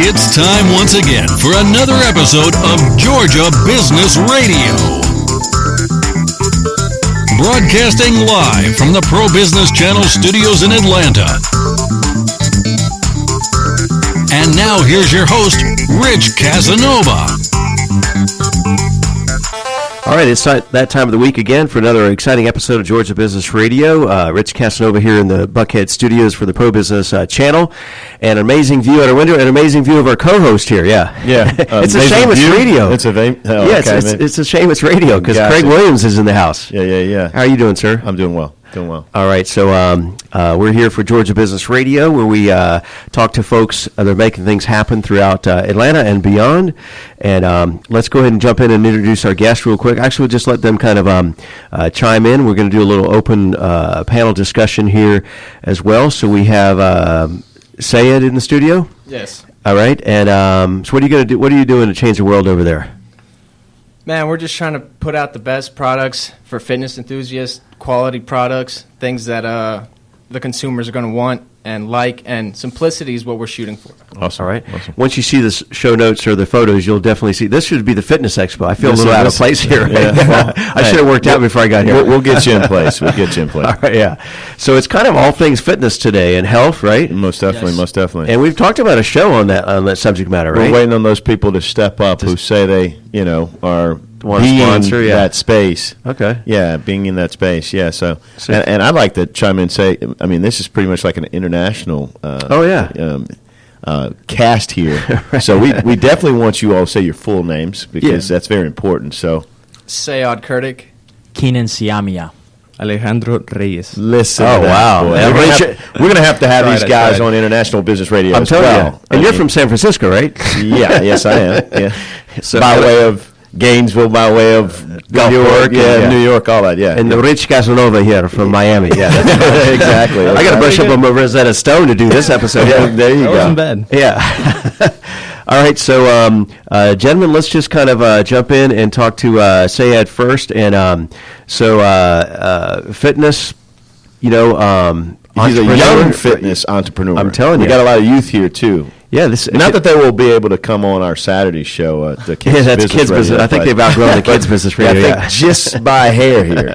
It's time once again for another episode of Georgia Business Radio. Broadcasting live from the Pro Business Channel studios in Atlanta. And now here's your host, Rich-Casanova. All right, it's that time of the week again for another exciting episode of Georgia Business Radio. Rich-Casanova here in the Buckhead studios for the Pro Business Channel. And an amazing view out our window, and an amazing view of our co-host here, yeah. It's a shame it's radio. It's a shame it's radio, because Craig Williams is in the house. Yeah. How are you doing, sir? I'm doing well. All right, so we're here for Georgia Business Radio, where we talk to folks that are making things happen throughout Atlanta and beyond. And let's go ahead and jump in and introduce our guests real quick. Actually, we'll just let them kind of chime in. We're going to do a little open panel discussion here as well. So we have Syed in the studio. Yes. All right, and so what are you going to do? What are you doing to change the world over there? Man, we're just trying to put out the best products for fitness enthusiasts, quality products, things that the consumers are going to want and like, and simplicity is what we're shooting for. Awesome. All right. Awesome. Once you see the show notes or the photos, you'll definitely see. This should be the fitness expo. I feel a little out of place here. Yeah. I should have worked out before I got here. We'll get you in place. All right, yeah. So it's kind of all things fitness today and health, right? Most definitely. And we've talked about a show on that subject matter, right? We're waiting on those people to step up who say they, are being that space. Okay. Yeah, being in that space. Yeah. So and I'd like to chime in and say, I mean, this is pretty much like an international. Cast here. Right. So we definitely want you all to say your full names, because that's very important. So, Sayad Kurdik, Kenan Sijamija, Alejandro Reyes. Listen. Oh, wow. We're going to have to have these guys on international business radio. I'm telling you. And you're from San Francisco, right? Yeah. Yes, I am. Yeah. So, by way of Gainesville, by way of New York, New York, all that, yeah. And the Rich-Casanova here from Miami, yeah. Exactly. I got to brush up on my Rosetta Stone to do this episode. Yeah, there you go. That wasn't bad. Yeah. All right, so gentlemen, let's just kind of jump in and talk to Syed first. And fitness, he's a young fitness entrepreneur. I'm telling you. We got a lot of youth here, too. Yeah, not that they will be able to come on our Saturday show, the Kids Business Radio. I think they've outgrown the Kids Business Radio. I think just by hair here.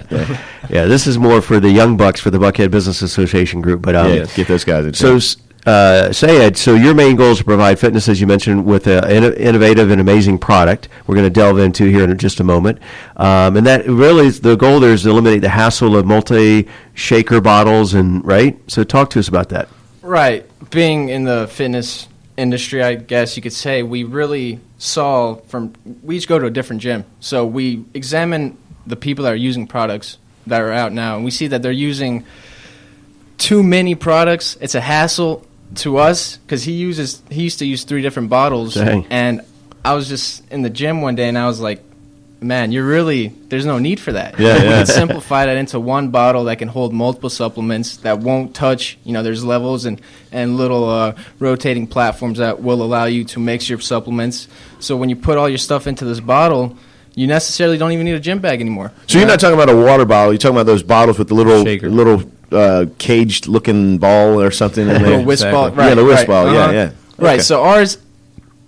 Yeah, this is more for the young bucks for the Buckhead Business Association group. But get those guys in. So, Syed, so your main goal is to provide fitness, as you mentioned, with an innovative and amazing product. We're going to delve into here in just a moment. And that really is the goal there is to eliminate the hassle of multi-shaker bottles, right? So talk to us about that. Right. Being in the fitness industry, I guess you could say, we really we each go to a different gym. So we examine the people that are using products that are out now, and we see that they're using too many products. It's a hassle to us, because he used to use 3 different bottles. Dang. And I was just in the gym one day, and I was like, man, there's no need for that. Yeah. We can simplify that into one bottle that can hold multiple supplements that won't touch, there's levels and little rotating platforms that will allow you to mix your supplements. So when you put all your stuff into this bottle, you necessarily don't even need a gym bag anymore. So you're not talking about a water bottle. You're talking about those bottles with the little caged-looking ball or something in there. Little whisk ball. Right, the whisk ball, uh-huh. yeah. Right, okay. So ours,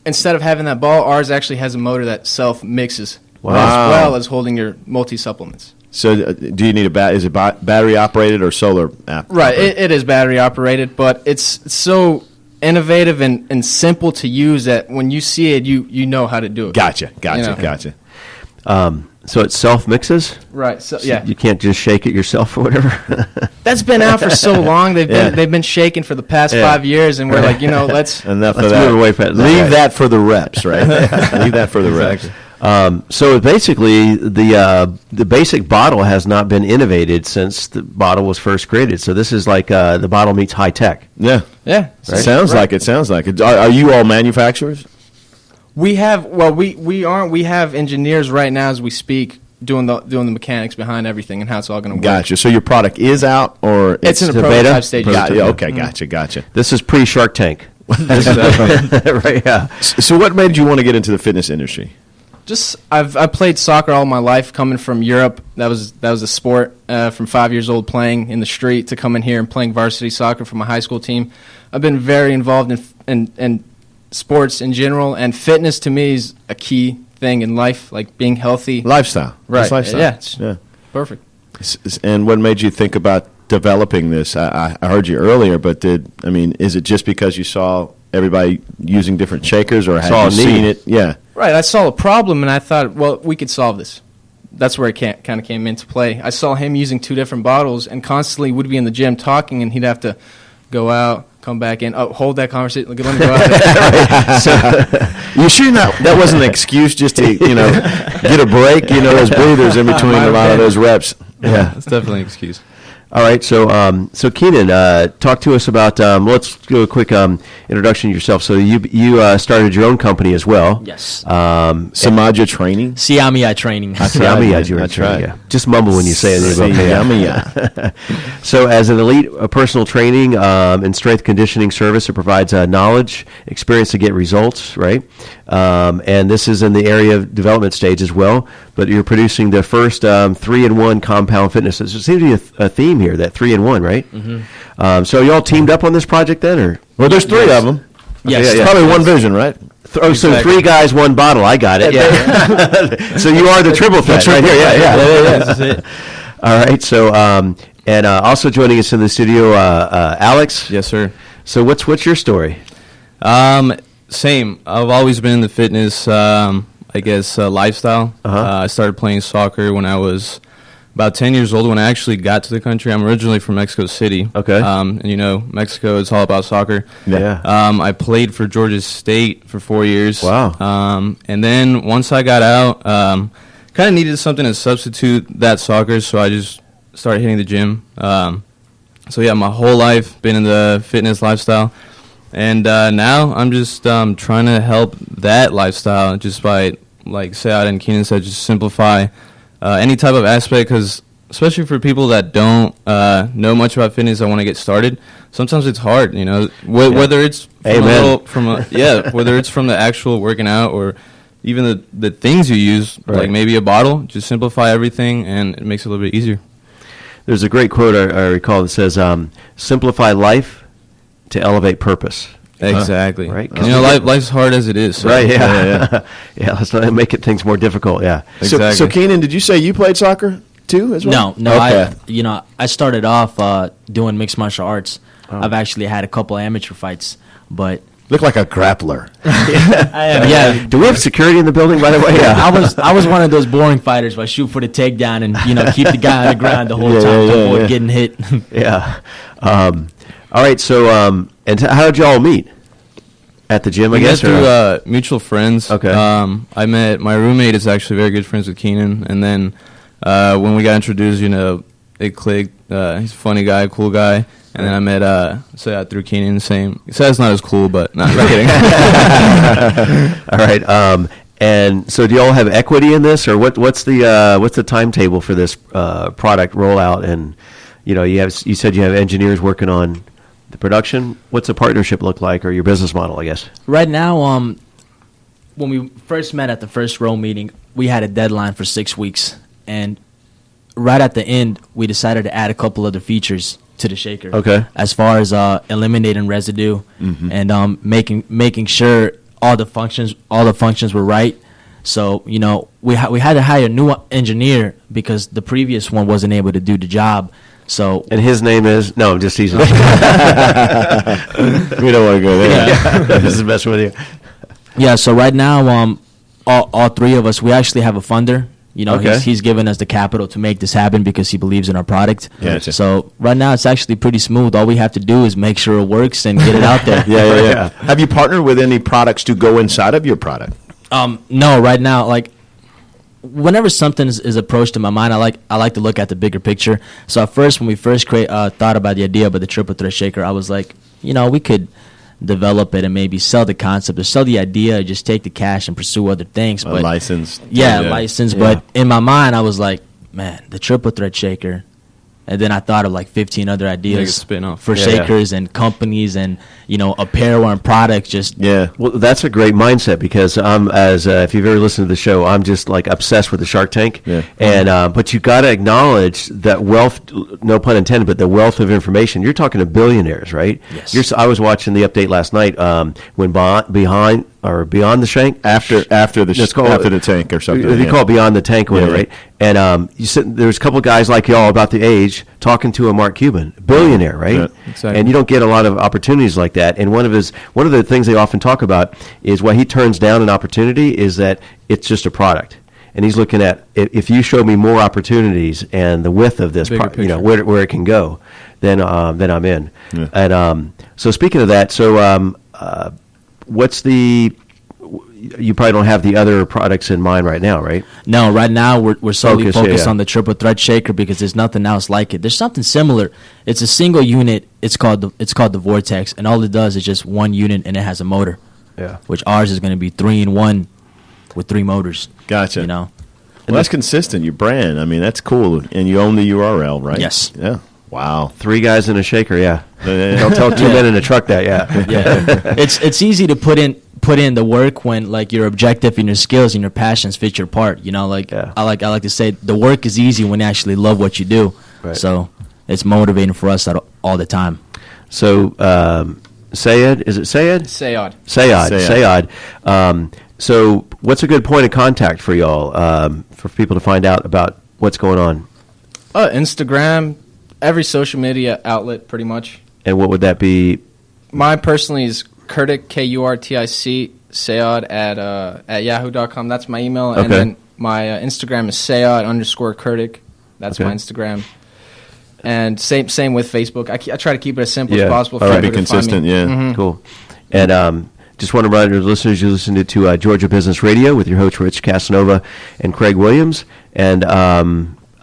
instead of having that ball, ours actually has a motor that self-mixes. Wow. As well as holding your multi-supplements. So do you need is it battery operated or solar operated? Right, it is battery operated, but it's so innovative and simple to use that when you see it, you know how to do it. Gotcha. So it self-mixes? Right, so yeah. You can't just shake it yourself or whatever? That's been out for so long. They've been shaking for the past 5 years, and we're like, let's... Enough let's of that. Move away from Leave that for the reps, right? Leave that for the reps. So basically, the basic bottle has not been innovated since the bottle was first created. So this is like the bottle meets high tech. Yeah. Right? Sounds like it. Are you all manufacturers? We have we aren't. We have engineers right now as we speak doing the mechanics behind everything and how it's all going to work. Gotcha. So your product is out, or it's in a prototype stage. Okay, gotcha. This is pre-Shark Tank. Right. Yeah. So what made you want to get into the fitness industry? I played soccer all my life. Coming from Europe, that was a sport. From 5 years old, playing in the street to coming here and playing varsity soccer for my high school team. I've been very involved in sports in general, and fitness to me is a key thing in life, like being healthy. Lifestyle. Right. It's lifestyle. Yeah. It's perfect. And what made you think about developing this? I heard you earlier, but is it just because you saw everybody using different shakers, or had you seen it? Yeah. Right. I saw a problem, and I thought, well, we could solve this. That's where it kind of came into play. I saw him using 2 different bottles and constantly would be in the gym talking, and he'd have to go out, come back in, hold that conversation, let me go out. So, you sure that wasn't an excuse just to, get a break? Those breathers in between a lot of those reps. Yeah, that's definitely an excuse. All right, so Kenan, talk to us about. Let's do a quick introduction of yourself. So you started your own company as well. Yes. Sijamija Training. Sijamija Training. Sijamija Training. Yeah. Just mumble when you say it. Sijamija. So as an elite personal training and strength conditioning service, it provides knowledge, experience to get results, right? And this is in the area of development stage as well. But you're producing the first 3-in-1 compound fitness. There seems to be a theme here, that 3-in-1, right? Mm-hmm. So you all teamed up on this project then, or? Well, there's 3 of them. Yes. It's probably one vision, right? So 3 guys, 1 bottle. I got it. Yeah. So you are the triple threat right here. Yeah. That's it. All right. So and also joining us in the studio, Alex. Yes, sir. So what's your story? Same. I've always been in the fitness, lifestyle. I started playing soccer when I was about 10 years old when I actually got to the country. I'm originally from Mexico City. Okay. And Mexico is all about soccer. Yeah. I played for Georgia State for 4 years. Wow. And then once I got out, kind of needed something to substitute that soccer, so I just started hitting the gym. My whole life been in the fitness lifestyle. And now I'm just trying to help that lifestyle just by, like Sayad and Kenan said, just simplify any type of aspect, because especially for people that don't know much about fitness, that want to get started, sometimes it's hard, whether it's whether it's from the actual working out or even the things you use, like maybe a bottle, just simplify everything and it makes it a little bit easier. There's a great quote I recall that says, simplify life to elevate purpose. Exactly. Right. Life's hard as it is. So. Right. Yeah. Yeah. Let's not make things more difficult. Yeah. Exactly. So Kenan, did you say you played soccer too as well? No. Okay. I started off doing mixed martial arts. I've actually had a couple amateur fights, but look like a grappler. I am. Yeah. Do we have security in the building, by the way? Yeah. I was one of those boring fighters where I shoot for the takedown and keep the guy on the ground the whole time to avoid getting hit. Yeah. All right. So and how did y'all meet? At the gym, I guess? We met through mutual friends. Okay. I met my roommate is actually very good friends with Kenan, and then when we got introduced, it clicked. He's a funny guy, cool guy. And then I met Sayad through Kenan. Same. Sayad's not as cool, but not kidding. All right. And so, do you all have equity in this, or what's the timetable for this product rollout? And you said you have engineers working on the production. What's the partnership look like, or your business model, I guess? Right now, when we first met at the first row meeting, we had a deadline for 6 weeks, and right at the end, we decided to add a couple other features to the shaker. Okay. As far as eliminating residue and making sure all the functions were right. So we had to hire a new engineer because the previous one wasn't able to do the job. So and his name is I'm just teasing. We don't want to go there. Yeah. This is the best with you. Yeah. So right now, all 3 of us, we actually have a funder. He's given us the capital to make this happen because he believes in our product. Yeah. So right now it's actually pretty smooth. All we have to do is make sure it works and get it out there. Yeah. Have you partnered with any products to go inside of your product? No. Right now, whenever something is approached in my mind, I like to look at the bigger picture. So at first, when we first thought about the idea about the triple threat shaker, I was like, we could develop it and maybe sell the concept or sell the idea, or just take the cash and pursue other things. But licensed. Yeah, licensed. Yeah. But in my mind, I was like, man, the triple threat shaker, And then I thought of like 15 other Like a ideas spin-off. for shakers and companies and, apparel and products. Just Well, that's a great mindset because if you've ever listened to the show, I'm just like obsessed with the Shark Tank. Yeah. And but you got to acknowledge that wealth, no pun intended, but the wealth of information. You're talking to billionaires, right? Yes. I was watching the update last night when Beyond the Shank After the tank or something. They call it Beyond the Tank, or whatever, right? And there's a couple of guys like y'all about the age talking to a Mark Cuban, billionaire, right? Yeah, exactly. And you don't get a lot of opportunities like that. And one of the things they often talk about is why he turns down an opportunity is that it's just a product. And he's looking at, if you show me more opportunities and the width of this, Bigger where it can go, then I'm in. Yeah. And so speaking of that, you probably don't have the other products in mind right now, right? No, right now we're solely focused yeah. on the triple thread shaker because there's nothing else like it. There's something similar. It's a single unit. It's called the Vortex, and all it does is just one unit, and it has a motor. Yeah. Which ours is going to be 3-in-1 with 3 motors. Gotcha. Well, that's consistent. Your brand. I mean, that's cool. And you own the URL, right? Yes. Yeah. Wow. 3 guys in a shaker, yeah. Don't tell 2 men in a truck that, yeah. Yeah. It's easy to put in the work when like your objective and your skills and your passions fit your part. I like to say the work is easy when you actually love what you do. Right. So it's motivating for us all the time. So Sayed, is it Sayed? Sayad. Sayed. So what's a good point of contact for y'all for people to find out about what's going on? Instagram, every social media outlet, pretty much. And what would that be? Mine personally is Kurtic, Kurtic, Sayad at yahoo.com. That's my email. Okay. And then my Instagram is Sayad_Kurtic. That's my Instagram. And same with Facebook. I try to keep it as simple as possible for be everybody to consistent, find me. yeah. Mhm. Cool. And just want to remind your listeners, you listened to Georgia Business Radio with your hosts, Rich Casanova and Craig Williams. And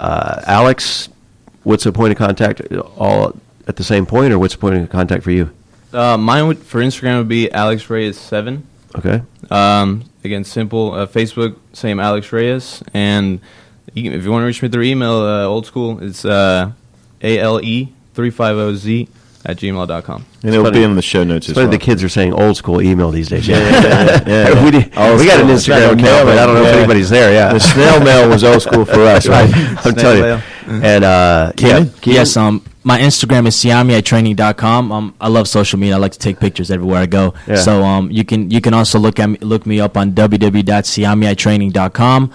Alex, what's the point of contact? All at the same point, or what's the point of contact for you? Mine for Instagram would be Alex Reyes 7. Okay. Again, simple. Facebook, same Alex Reyes. And if you want to reach me through email, old school, it's ALE350Z@gmail.com. And it'll be in the show notes as Funny well. the kids are saying old school email these days. Yeah. we got an Instagram account, but I don't know if anybody's there. Yeah. The snail mail was old school for us, right? I'm telling you. And Kenan? Yes, my Instagram is SijamijaTraining.com. I love social media. I like to take pictures everywhere I go. Yeah. So you can also look me up on www.SijamijaTraining.com.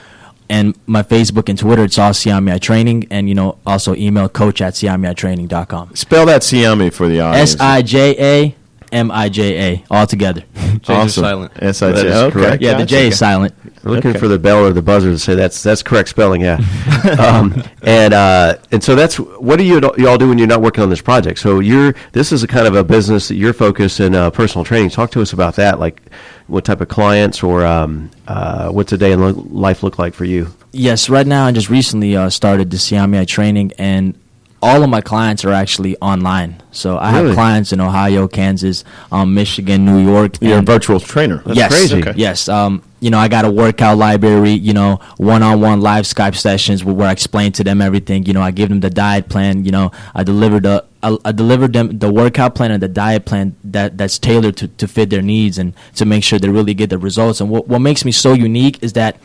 And my Facebook and Twitter, it's all Sijamija Training. And, also email coach@SijamijaTraining.com. Spell that Sijami for the audience. SIJAMIJA, all together. J's are silent. S-I-J. That is Okay. correct. Yeah, the J is silent. We're looking Okay. for the bell or the buzzer to say that's correct spelling, yeah. And so that's what do you all do when you're not working on this project? So this is a kind of a business that you're focused in personal training. Talk to us about that, like what type of clients or what's a day in life look like for you? Yes, right now I just recently started the Sijamija Training, and all of my clients are actually online. So I have clients in Ohio, Kansas, Michigan, New York. You're a virtual trainer. That's yes, crazy. Okay. Yes. I got a workout library, one-on-one live Skype sessions where I explain to them everything. I give them the diet plan. I deliver them the workout plan and the diet plan that's tailored to fit their needs and to make sure they really get the results. And what makes me so unique is that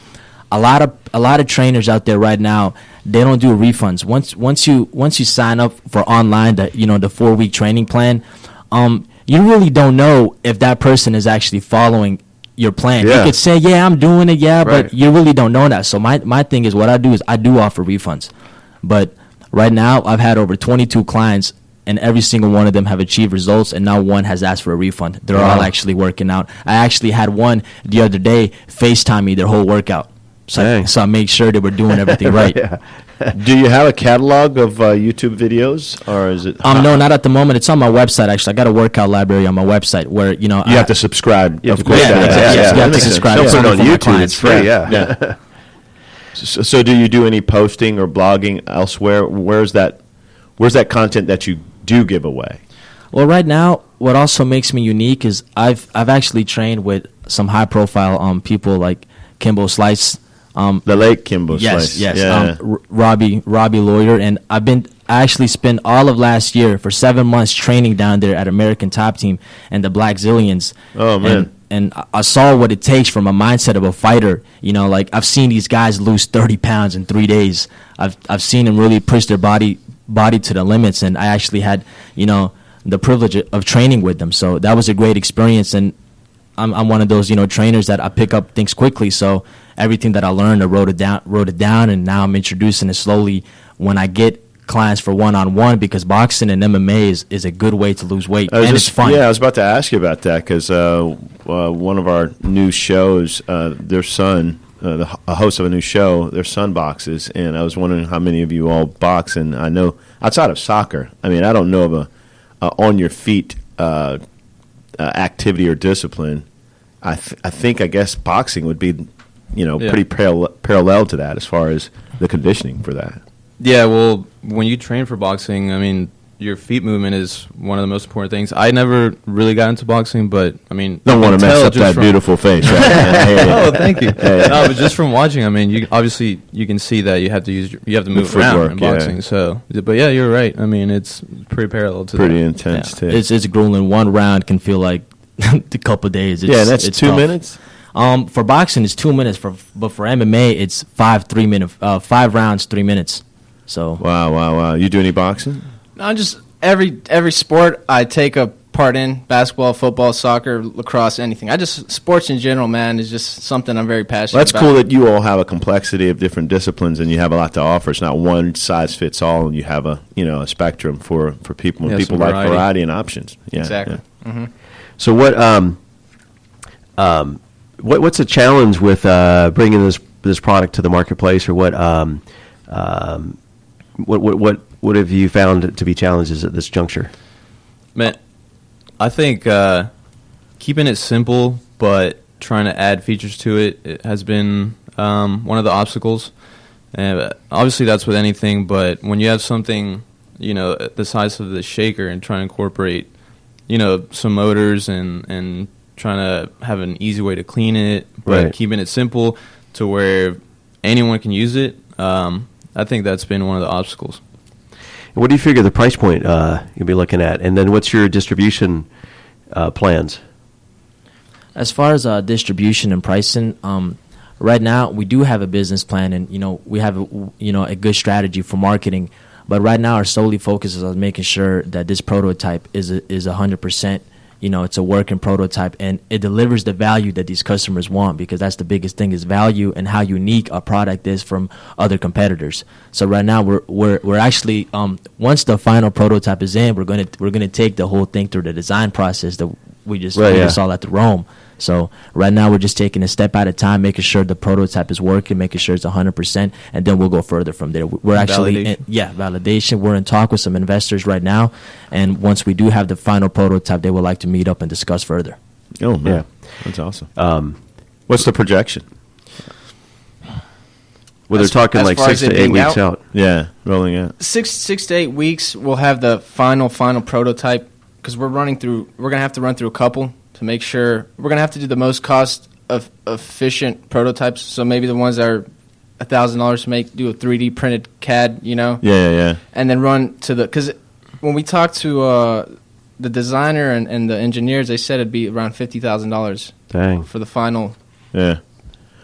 a lot of trainers out there right now, they don't do refunds. Once you sign up for online, the 4-week training plan, you really don't know if that person is actually following your plan. Yeah. You could say, yeah, I'm doing it, yeah, Right. but you really don't know that. So my thing is, what I do is I do offer refunds. But right now, I've had over 22 clients, and every single one of them have achieved results, and not one has asked for a refund. They're all actually working out. I actually had one the other day FaceTime me their whole workout. So I made sure they were doing everything right. Yeah. Do you have a catalog of YouTube videos, or is it? No, not at the moment. It's on my website, actually. I got a workout library on my website where, You have to subscribe. You have of to course. pay that. Yeah, Yeah. you have to That makes sense. subscribe. Don't It's put it only on for my YouTube. clients. It's free, yeah. Yeah. So do you do any posting or blogging elsewhere? Where's that content that you do give away? Well, right now, what also makes me unique is I've actually trained with some high-profile people like Kimbo Slice. The late Kimbo Yes, Slice. yes. Yeah. Robbie Lawyer, and I've been I actually spent all of last year for 7 months training down there at American Top Team and the Black Zillions. Oh, man. And I saw what it takes from a mindset of a fighter. You know, like I've seen these guys lose 30 pounds in 3 days. I've seen them really push their body to the limits, and I actually had, you know, the privilege of training with them. So that was a great experience, and I'm one of those, you know, trainers that I pick up things quickly. So everything that I learned, I wrote it down, and now I'm introducing it slowly when I get clients for one-on-one, because boxing and MMA is a good way to lose weight, and it's fun. Yeah, I was about to ask you about that, because one of our new shows, their son, a host of a new show, their son boxes, and I was wondering how many of you all box. And I know outside of soccer, I mean, I don't know of a on your feet activity or discipline. I guess boxing would be, you know, pretty parallel to that as far as the conditioning for that. Yeah, well, when you train for boxing, I mean, your feet movement is one of the most important things. I never really got into boxing, but, I mean... Don't want to mess up that beautiful face. Right? Oh, thank you. No, but just from watching, I mean, you can see that you have to move around in boxing. Yeah. So, but yeah, you're right. I mean, it's pretty parallel to pretty intense, too. It's grueling. One round can feel like a couple of days. That's it's 2 tough. minutes? For boxing, it's 2 minutes. But for MMA, it's 5 rounds, 3 minutes. So Wow. You do any boxing? No, just every sport I take a part in: basketball, football, soccer, lacrosse, anything. Sports in general, man, is just something I'm very passionate about. That's cool that you all have a complexity of different disciplines and you have a lot to offer. It's not one size fits all, and you have a spectrum for people. And people like variety and options. Yeah, exactly. Yeah. Mm-hmm. So what's a challenge with bringing this product to the marketplace, or what have you found to be challenges at this juncture? Man, I think keeping it simple but trying to add features to it has been one of the obstacles. And obviously that's with anything, but when you have something, you know, the size of the shaker and try to incorporate, you know, some motors and trying to have an easy way to clean it, but keeping it simple to where anyone can use it, I think that's been one of the obstacles. What do you figure the price point you'll be looking at? And then what's your distribution plans? As far as distribution and pricing, right now we do have a business plan, and we have a good strategy for marketing. But right now our solely focus is on making sure that this prototype is 100%. It's a working prototype, and it delivers the value that these customers want, because that's the biggest thing, is value and how unique a product is from other competitors. So right now we're actually once the final prototype is in, we're gonna take the whole thing through the design process that we just saw at the Rome. So right now we're just taking a step at a time, making sure the prototype is working, making sure it's 100%, and then we'll go further from there. We're actually validation. We're in talk with some investors right now, and once we do have the final prototype, they would like to meet up and discuss further. Oh man, that's awesome. What's the projection? Well, they're talking like 6 to 8 weeks out. Yeah, rolling out. 6 to 8 weeks, we'll have the final prototype, because we're gonna have to run through a couple to make sure. We're gonna have to do the most cost efficient prototypes. So maybe the ones that are $1,000 to make, do a 3D printed CAD, Yeah. and then run to because when we talked to the designer and the engineers, they said it'd be around $50,000. Dang. For the final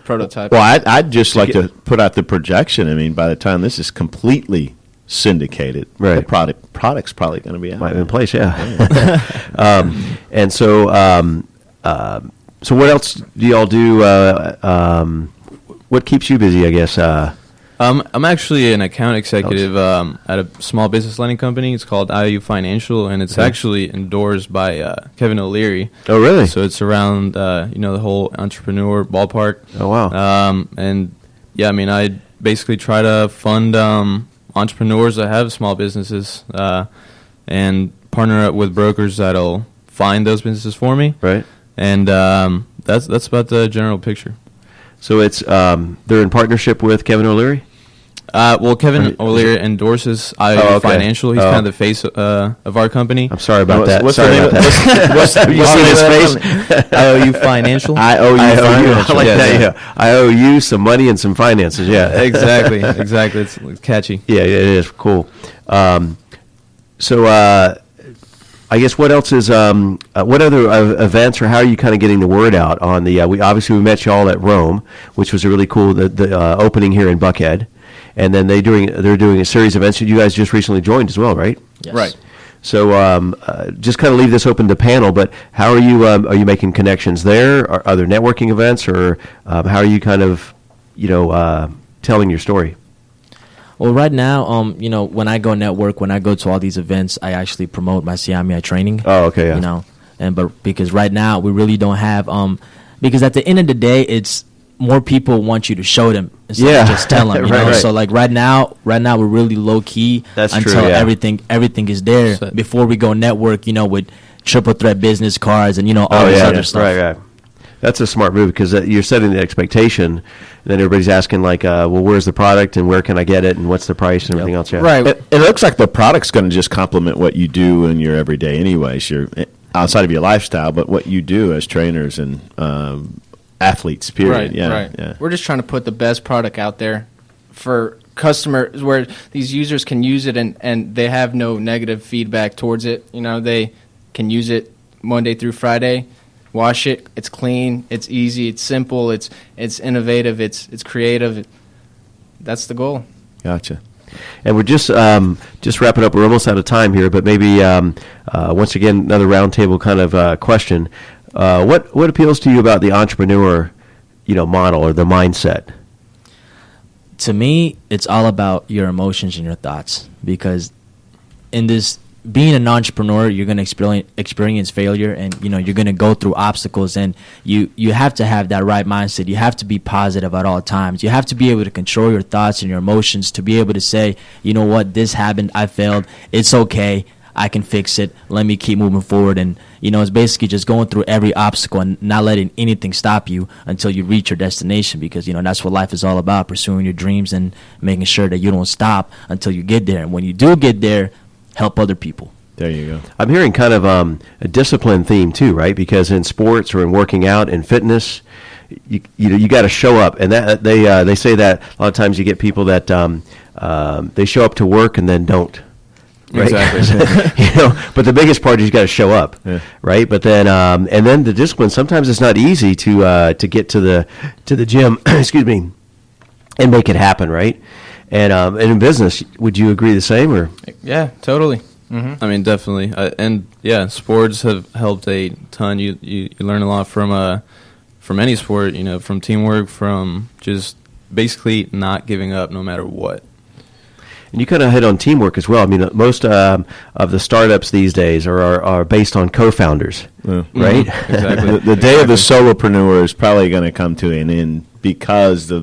prototype. Well, I'd just like to put out the projection. I mean, by the time this is completely syndicated, the product's probably going to be out. Might be in place, and so what else do y'all do? What keeps you busy, I guess? I'm actually an account executive at a small business lending company. It's called IOU Financial, and it's actually endorsed by Kevin O'Leary. Oh, really? So it's around the whole entrepreneur ballpark. Oh, wow. And yeah, I mean, I basically try to fund entrepreneurs that have small businesses and partner up with brokers that'll find those businesses for me. Right. And that's about the general picture. So it's they're in partnership with Kevin O'Leary? Well, Kevin earlier endorses IOU Financial. He's kind of the face of our company. I'm sorry about that. What's sorry the name? about that. What's the You see his face? IOU Financial. IOU Financial. I like that. Yeah. I owe you some money and some finances. Yeah. Exactly. It's catchy. Yeah, it is cool. So I guess what else is what other events, or how are you kind of getting the word out on the? We met you all at Rome, which was a really cool the opening here in Buckhead, and then they're doing a series of events that you guys just recently joined as well, right? Yes. Right. So just kind of leave this open to panel, but how are you making connections there? Are there networking events, or how are you kind of telling your story? Well, right now, when I go network, when I go to all these events, I actually promote my Sijamija Training. Oh, okay, yeah. But because right now we really don't have because at the end of the day, it's more people want you to show them instead of just tell them. Right. So like right now we're really low key until everything is there before we go network. With triple threat business cards and all this other stuff. Right. That's a smart move because you're setting the expectation, and then everybody's asking well, where's the product and where can I get it and what's the price and everything else. Yeah. Right. It looks like the product's going to just complement what you do in your everyday anyways. You're outside of your lifestyle, but what you do as trainers and athletes. Period. Right. We're just trying to put the best product out there for customers where these users can use it and they have no negative feedback towards it. They can use it Monday through Friday. Wash it. It's clean. It's easy. It's simple. It's innovative. It's creative. That's the goal. Gotcha. And we're just wrapping up. We're almost out of time here, but maybe once again another roundtable kind of question. What appeals to you about the entrepreneur, model or the mindset? To me, it's all about your emotions and your thoughts, because in this. Being an entrepreneur, you're going to experience failure, and you're going to go through obstacles, and you have to have that right mindset. You have to be positive at all times. You have to be able to control your thoughts and your emotions to be able to say, you know what, this happened, I failed, it's okay, I can fix it, let me keep moving forward. And it's basically just going through every obstacle and not letting anything stop you until you reach your destination, because that's what life is all about, pursuing your dreams and making sure that you don't stop until you get there. And when you do get there, help other people. There you go. I'm hearing kind of a discipline theme too, right? Because in sports or in working out and fitness, you got to show up, and that they say that a lot of times you get people that they show up to work and then don't. Right? Exactly. But the biggest part is you got to show up, right? But then and then the discipline. Sometimes it's not easy to get to the gym. Excuse me, and make it happen, right? And in business, would you agree the same? Or yeah, totally. Mm-hmm. I mean, definitely. Sports have helped a ton. You learn a lot from any sport. From teamwork, from just basically not giving up no matter what. And you kind of hit on teamwork as well. I mean, most of the startups these days are based on co-founders, right? Mm-hmm. Exactly. The day of the solopreneur is probably going to come to an end because the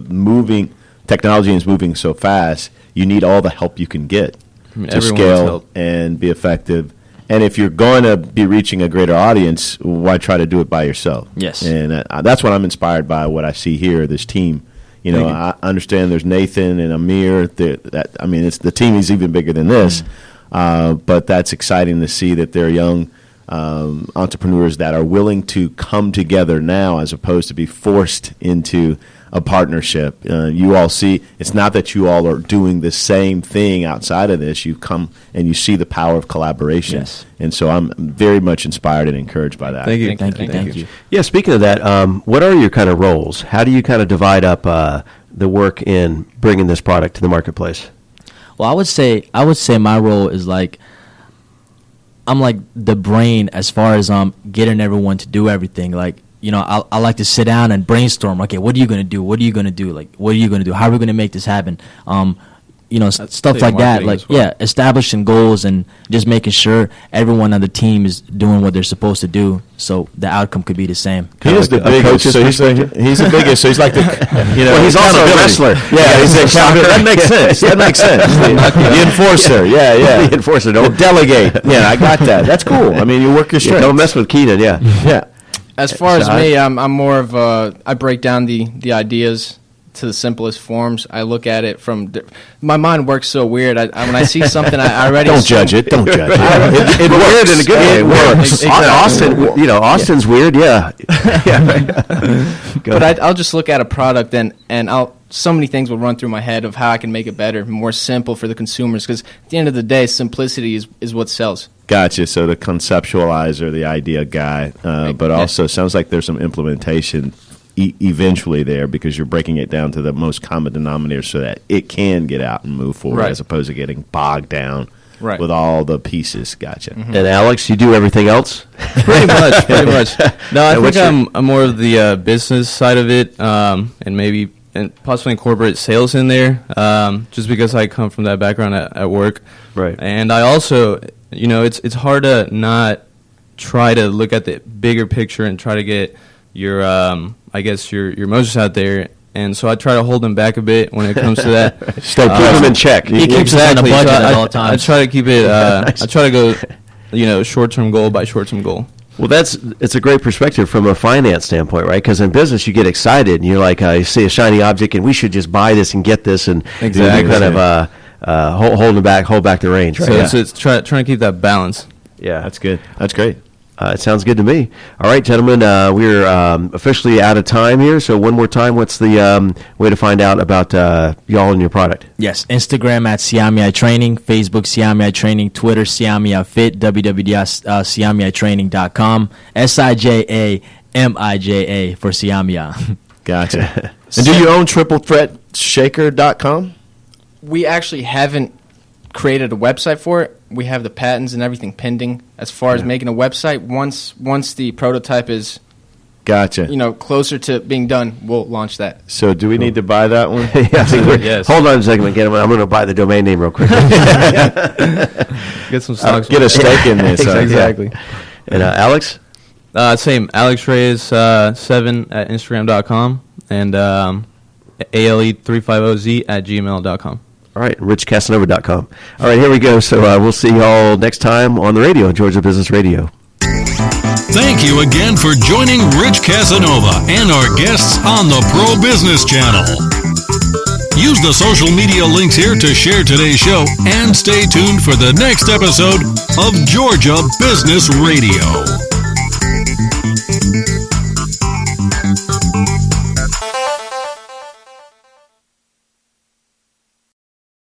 technology is moving so fast. You need all the help you can get to scale and be effective. And if you're going to be reaching a greater audience, why try to do it by yourself? Yes. And that's what I'm inspired by, what I see here, this team. I understand there's Nathan and Amir. The team is even bigger than this. But that's exciting to see that they're young entrepreneurs that are willing to come together now as opposed to be forced into a partnership. You all see, it's not that you all are doing the same thing outside of this. You come and you see the power of collaboration. Yes. And so I'm very much inspired and encouraged by that. Thank you. Yeah, speaking of that, what are your kind of roles? How do you kind of divide up the work in bringing this product to the marketplace? Well, I would say my role is I'm like the brain as far as getting everyone to do everything. I like to sit down and brainstorm. Okay, what are you going to do? What are you going to do? What are you going to do? How are we going to make this happen? Stuff like that. Establishing goals and just making sure everyone on the team is doing what they're supposed to do, so the outcome could be the same. He is the biggest. So he's the biggest. So he's like the. Well, he's also a wrestler. Yeah, he's the accountability. That makes sense. That makes sense. The enforcer. Yeah. The enforcer. Don't delegate. Yeah, I got that. That's cool. I mean, you work your strengths. Don't mess with Kenan. Yeah. As far as me, I'm more of I break down the ideas to the simplest forms. I look at it from my mind works so weird. When I see something, I already Don't judge it. Don't judge it. It works in a good way. It works. Austin, Austin's weird. Yeah. But I'll just look at a product and so many things will run through my head of how I can make it better, more simple for the consumers. Because at the end of the day, simplicity is what sells. Gotcha. So the conceptualizer, the idea guy, but also sounds like there's some implementation eventually there, because you're breaking it down to the most common denominator so that it can get out and move forward, as opposed to getting bogged down with all the pieces. Gotcha. Mm-hmm. And Alex, you do everything else? Pretty much. No, I think I'm more of the business side of it, and possibly incorporate sales in there, just because I come from that background at work. Right. And I also, it's hard to not try to look at the bigger picture and try to get your your emotions out there. And so I try to hold them back a bit when it comes to that. Keep them in check. He keeps us on a budget at all times. I try to keep it. I try to go, short-term goal by short-term goal. Well, it's a great perspective from a finance standpoint, right? Because in business, you get excited and you're like, you see a shiny object, and we should just buy this and get this, and exactly. You kind of hold back the range, right? So it's trying to keep that balance. Yeah, that's good. That's great. It sounds good to me. All right, gentlemen, we're officially out of time here. So one more time, what's the way to find out about y'all and your product? Yes, Instagram at Sijamija Training, Facebook Sijamija Training, Twitter Sijamija Fit, www.sijamijatraining.com, SIJAMIJA for Sijamija. Gotcha. And do you own triplethreatshaker.com? We actually haven't created a website for it. We have the patents and everything pending as far as making a website. Once the prototype is closer to being done, we'll launch that. So do we need to buy that one? Yes. Hold on a second, I'm going to buy the domain name real quick. Get some stocks. Get a stake in this. Exactly. And Alex? Same. Alex Reyes 7 at Instagram.com and ALE350Z at gmail.com. All right, rich-casanova.com. All right, here we go. So we'll see you all next time on the radio, Georgia Business Radio. Thank you again for joining Rich Casanova and our guests on the Pro Business Channel. Use the social media links here to share today's show, and stay tuned for the next episode of Georgia Business Radio.